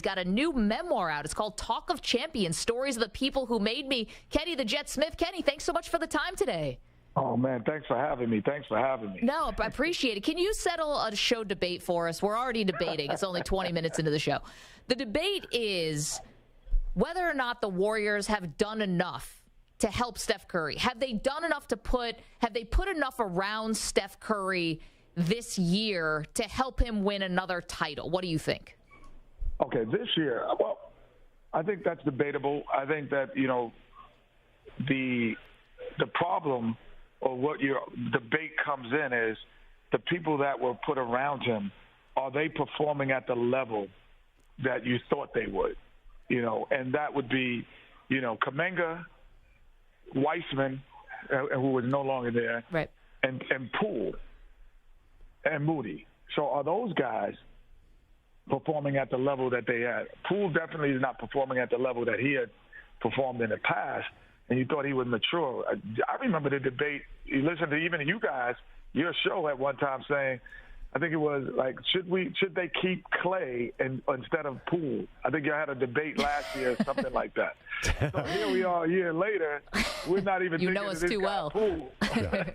got a new memoir out. It's called Talk of Champions, Stories of the People Who Made Me. Kenny the Jet Smith. Kenny, thanks so much for the time today. Oh, man, thanks for having me. No, I appreciate it. Can you settle a show debate for us? We're already debating. It's only 20 minutes into the show. The debate is whether or not the Warriors have done enough to help Steph Curry. Have they done enough have they put enough around Steph Curry this year to help him win another title? What do you think? Okay, this year, well, I think that's debatable. I think that, the problem or what your debate comes in is the people that were put around him, are they performing at the level that you thought they would? And that would be, Kuminga, Weissman, who was no longer there, right, and Poole and Moody. So are those guys performing at the level that they had? Poole definitely is not performing at the level that he had performed in the past, and you thought he would mature. I remember the debate. You listened to even you guys, your show at one time saying, I think it was like, should they keep Clay instead of Poole? I think you had a debate last year, something like that. So here we are a year later. We're not even thinking us that this too guy well. Poole, that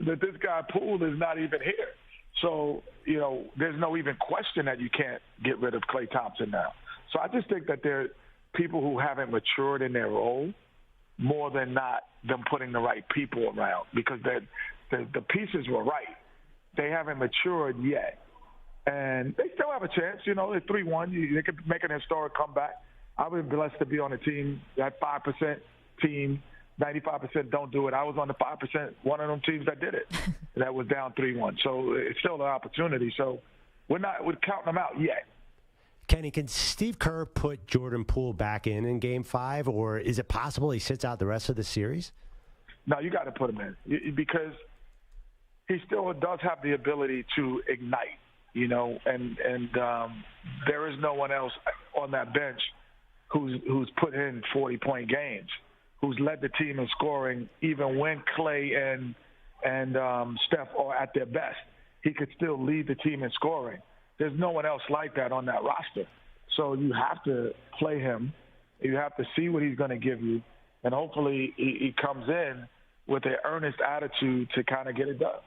this guy Poole is not even here. So, there's no even question that you can't get rid of Klay Thompson now. So I just think that there are people who haven't matured in their role more than not them putting the right people around, because the pieces were right. They haven't matured yet. And they still have a chance. They're 3-1. They could make an historic comeback. I've been blessed to be on a team, that 5% team. 95% don't do it. I was on the 5%, one of them teams that did it. That was down 3-1. So it's still an opportunity. So we're counting them out yet. Kenny, can Steve Kerr put Jordan Poole back in Game 5, or is it possible he sits out the rest of the series? No, you got to put him in because he still does have the ability to ignite, and there is no one else on that bench who's put in 40-point games, who's led the team in scoring even when Clay and Steph are at their best. He could still lead the team in scoring. There's no one else like that on that roster. So you have to play him. You have to see what he's going to give you, and hopefully he comes in with an earnest attitude to kind of get it done.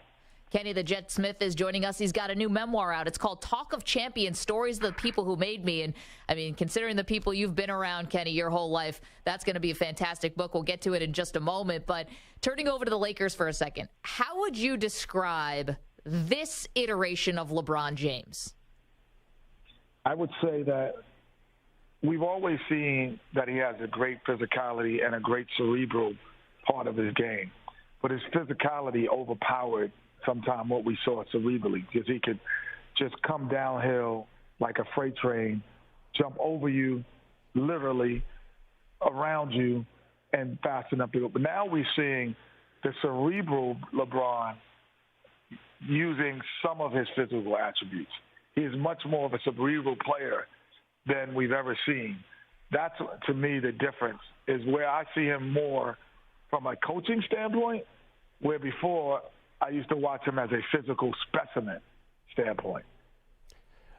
Kenny the Jet Smith is joining us. He's got a new memoir out. It's called Talk of Champions, Stories of the People Who Made Me. And, considering the people you've been around, Kenny, your whole life, that's going to be a fantastic book. We'll get to it in just a moment. But turning over to the Lakers for a second, how would you describe this iteration of LeBron James? I would say that we've always seen that he has a great physicality and a great cerebral part of his game. But his physicality overpowered sometimes what we saw cerebrally, because he could just come downhill like a freight train, jump over you, literally around you, and fast enough to go. But now we're seeing the cerebral LeBron using some of his physical attributes. He is much more of a cerebral player than we've ever seen. That's, to me, the difference, is where I see him more from a coaching standpoint, where before I used to watch him as a physical specimen standpoint.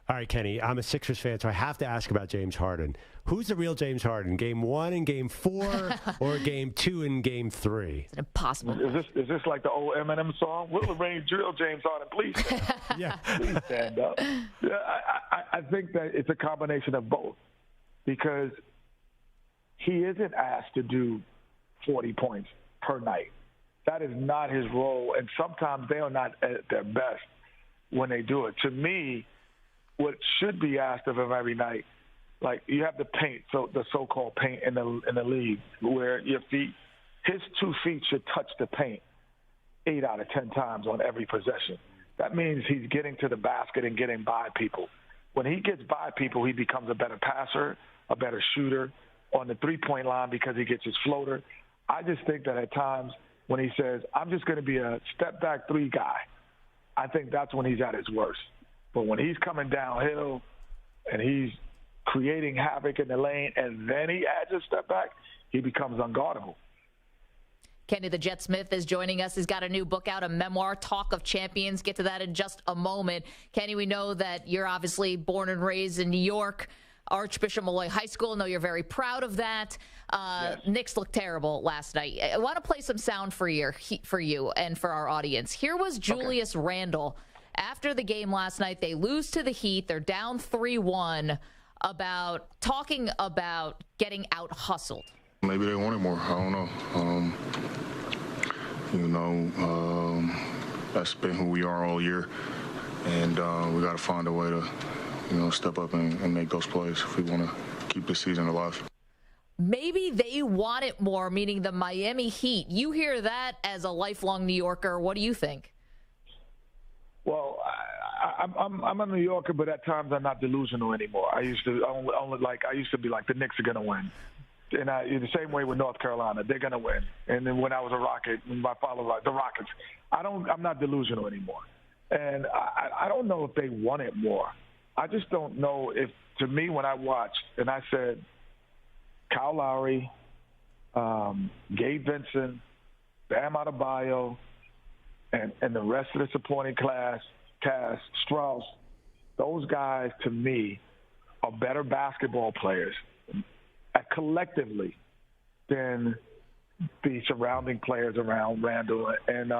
All right, Kenny, I'm a Sixers fan, so I have to ask about James Harden. Who's the real James Harden? Game 1 and Game 4, or Game 2 and Game 3? It's impossible. Is this like the old Eminem song? Will the rain drill James Harden? Please stand up. Yeah. Please stand up. I think that it's a combination of both, because he isn't asked to do 40 points per night. That is not his role, and sometimes they are not at their best when they do it. To me, what should be asked of him every night, like you have the paint, so the so-called paint in the league, where your feet, his 2 feet should touch the paint 8 out of 10 times on every possession. That means he's getting to the basket and getting by people. When he gets by people, he becomes a better passer, a better shooter on the three-point line because he gets his floater. I just think that at times when he says, I'm just going to be a step-back 3 guy, I think that's when he's at his worst. But when he's coming downhill and he's creating havoc in the lane and then he adds a step back, he becomes unguardable. Kenny the Jet Smith is joining us. He's got a new book out, a memoir, Talk of Champions. Get to that in just a moment. Kenny, we know that you're obviously born and raised in New York, Archbishop Malloy High School. I know you're very proud of that. Yes. Knicks looked terrible last night. I want to play some sound for you and for our audience. Here was Julius Randle after the game last night. They lose to the Heat. They're down 3-1, talking about getting out hustled. Maybe they wanted more. I don't know. That's been who we are all year, and we got to find a way to, step up and make those plays if we want to keep this season alive. Maybe they want it more, meaning the Miami Heat. You hear that as a lifelong New Yorker. What do you think? Well, I'm a New Yorker, but at times I'm not delusional anymore. I used to be like the Knicks are going to win. And the same way with North Carolina, they're going to win. And then when I was a Rocket, my father was the Rockets. I'm not delusional anymore. And I don't know if they want it more. I just don't know if, to me, when I watched and I said Kyle Lowry, Gabe Vincent, Bam Adebayo, and the rest of the supporting cast, Strauss, those guys, to me, are better basketball players collectively than the surrounding players around Randall and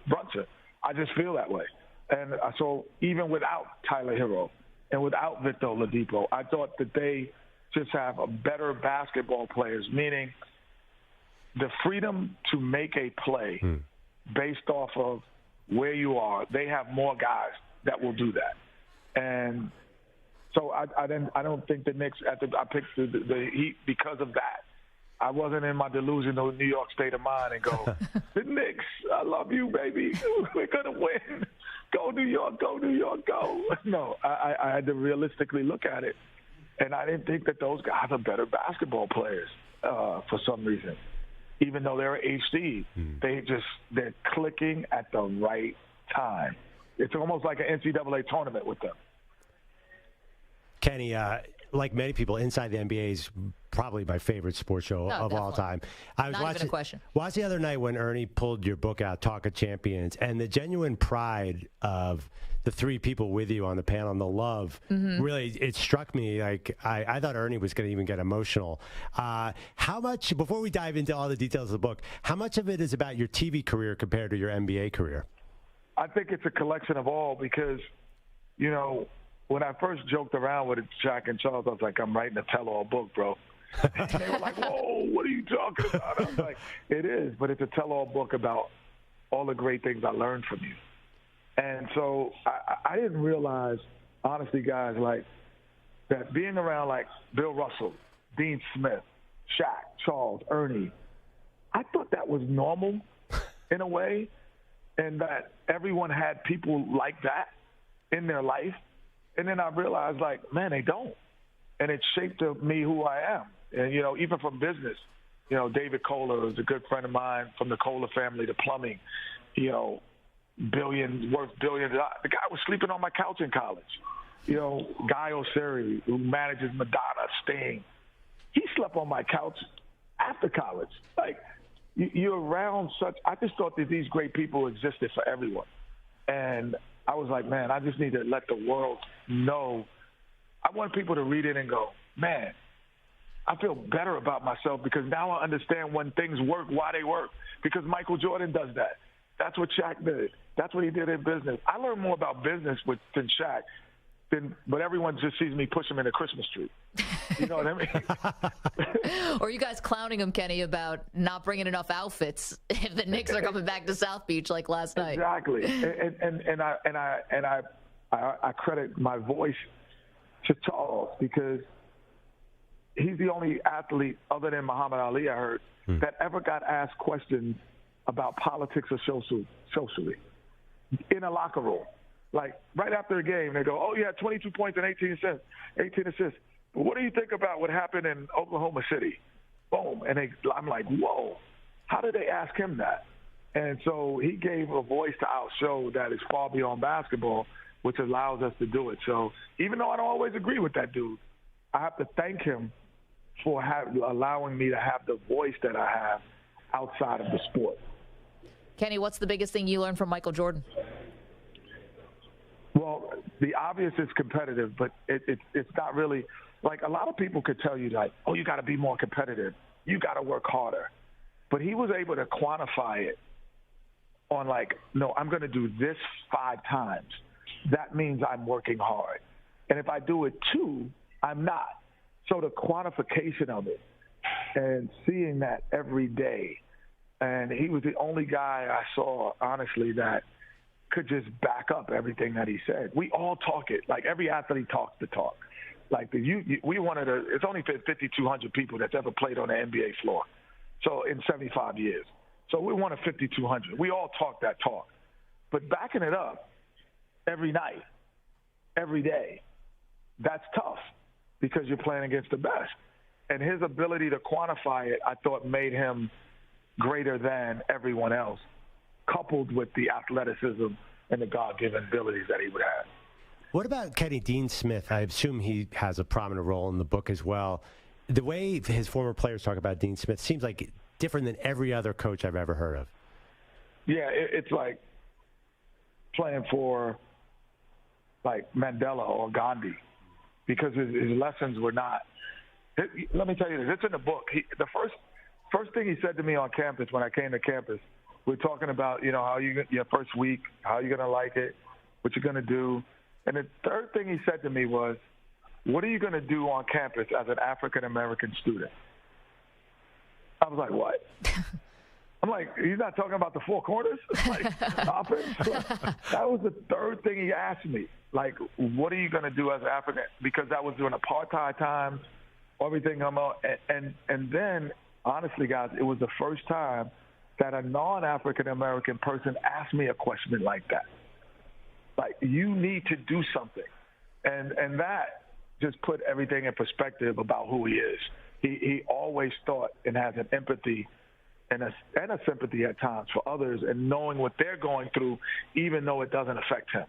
Brunson. I just feel that way. And so even without Tyler Hero and without Victor Oladipo, I thought that they just have a better basketball players, meaning the freedom to make a play based off of where you are. They have more guys that will do that. And so I don't think the Knicks. I picked the Heat because of that. I wasn't in my delusional New York state of mind and go, the Knicks, I love you, baby. We're gonna win. Go New York, go New York, go. No, I had to realistically look at it, and I didn't think that those guys are better basketball players for some reason. Even though they're HD, they're clicking at the right time. It's almost like an NCAA tournament with them. Kenny, like many people, Inside the NBA is probably my favorite sports show of all time. I was Not even a question. Watched the other night when Ernie pulled your book out, Talk of Champions, and the genuine pride of the three people with you on the panel and the love, really, it struck me. Like I thought Ernie was going to even get emotional. How much, before we dive into all the details of the book, how much of it is about your TV career compared to your NBA career? I think it's a collection of all because, when I first joked around with Shaq and Charles, I was like, I'm writing a tell-all book, bro. And they were like, whoa, what are you talking about? I was like, it is, but it's a tell-all book about all the great things I learned from you. And so I didn't realize, honestly, guys, like that being around like Bill Russell, Dean Smith, Shaq, Charles, Ernie, I thought that was normal in a way, and that everyone had people like that in their life. And then I realized, like, man, they don't. And it shaped me who I am. And, even from business, David Kohler is a good friend of mine from the Kohler family, the plumbing, worth billions. The guy was sleeping on my couch in college. Guy Osiri, who manages Madonna, Sting, he slept on my couch after college. Like, you're around I just thought that these great people existed for everyone. And I was like, man, I just need to let the world know. I want people to read it and go, man, I feel better about myself because now I understand when things work, why they work. Because Michael Jordan does that. That's what Shaq did. That's what he did in business. I learned more about business than Shaq. But everyone just sees me push him in a Christmas tree. You know what I mean? Or you guys clowning him, Kenny, about not bringing enough outfits if the Knicks are coming back to South Beach like last night. Exactly. And I credit my voice to Charles because he's the only athlete other than Muhammad Ali, I heard, that ever got asked questions about politics or socially in a locker room. Like, right after a game, they go, oh, you had 22 points and 18 assists. But what do you think about what happened in Oklahoma City? Boom. And I'm like, whoa, how did they ask him that? And so he gave a voice to our show that is far beyond basketball, which allows us to do it. So even though I don't always agree with that dude, I have to thank him for allowing me to have the voice that I have outside of the sport. Kenny, what's the biggest thing you learned from Michael Jordan? Well, the obvious is competitive, but it's not really like a lot of people could tell you like, oh, you got to be more competitive. You got to work harder. But he was able to quantify it on like, no, I'm going to do this 5 times. That means I'm working hard. And if I do it 2, I'm not. So the quantification of it and seeing that every day. And he was the only guy I saw, honestly, that could just back up everything that he said. We all talk it. Like every athlete talks the talk. Like we wanted to, it's only 5,200 people that's ever played on the NBA floor. So in 75 years. So we wanted 5,200. We all talk that talk. But backing it up every night, every day, that's tough because you're playing against the best. And his ability to quantify it, I thought, made him greater than everyone else, coupled with the athleticism and the God-given abilities that he would have. What about Kenny Dean Smith? I assume he has a prominent role in the book as well. The way his former players talk about Dean Smith seems like different than every other coach I've ever heard of. Yeah, it's like playing for like Mandela or Gandhi because his lessons were not. Let me tell you this. It's in the book. The first thing he said to me on campus when I came to campus, we're talking about, how your first week, how you're going to like it, what you're going to do. And the third thing he said to me was, what are you going to do on campus as an African-American student? I was like, what? I'm like, he's not talking about the 4 corners? Like, offense? That was the third thing he asked me. Like, what are you going to do as an African? Because that was during apartheid times, everything. And then, honestly, guys, it was the first time that a non-African-American person asked me a question like that. Like, you need to do something. And that just put everything in perspective about who he is. He always thought and has an empathy and a sympathy at times for others and knowing what they're going through, even though it doesn't affect him.